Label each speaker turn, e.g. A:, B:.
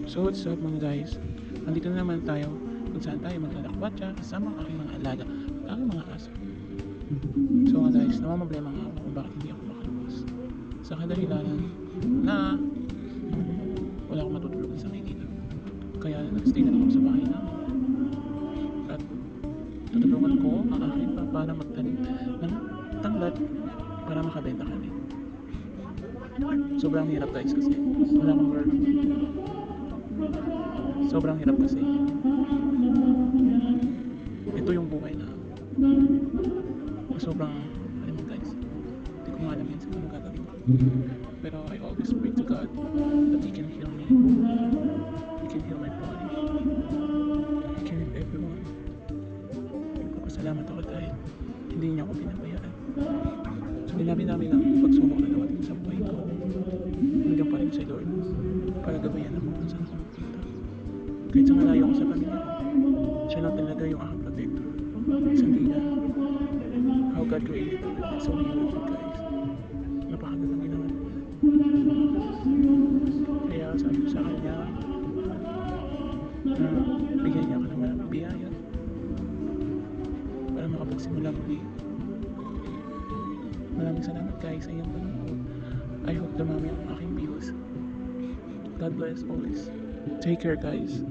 A: So what's up mga guys? Nandito na naman tayo kung saan tayo maglalakwatsa kasama ang aking mga alaga at aking mga aso. So nga guys, namamblema nga ako kung bakit hindi ako makalabas. Sa kadahilanan na wala akong matutulugan sa Maynila. Kaya nagstay na lang ako sa bahay namin. At tutulungan ko ang aking papa na magtanim ng tanglad para makabenta kami. Sobrang hirap guys kasi wala akong work. Sobrang hirap kasi. Ito yung buhay na sobrang, alam mo guys, hindi ko nga alam yan sa anong gagawin ko. Pero I always pray to God that He can heal me. He can heal my body. He can heal everyone. Nagpapasalamat ako dahil hindi niya ako pinabayaan. So binabi-nabi lang yung pagsubok na dumating sa buhay ko. Hanggang pa rin sa Lord para gabayan ako kung saan ako magpunta. Kahit sa malayo ako sa pamilya ko, siya lang talaga yung aking protector. Hindi na how God created the world. So beautiful guys. Napakagandang ginawa. Kaya sabi ko sa kanya na bigyan niya ako ng maraming biyaya para makapagsimula muli. Maraming salamat guys sa iyong panonood. I hope dumami ang aking views. God bless always. Take care guys.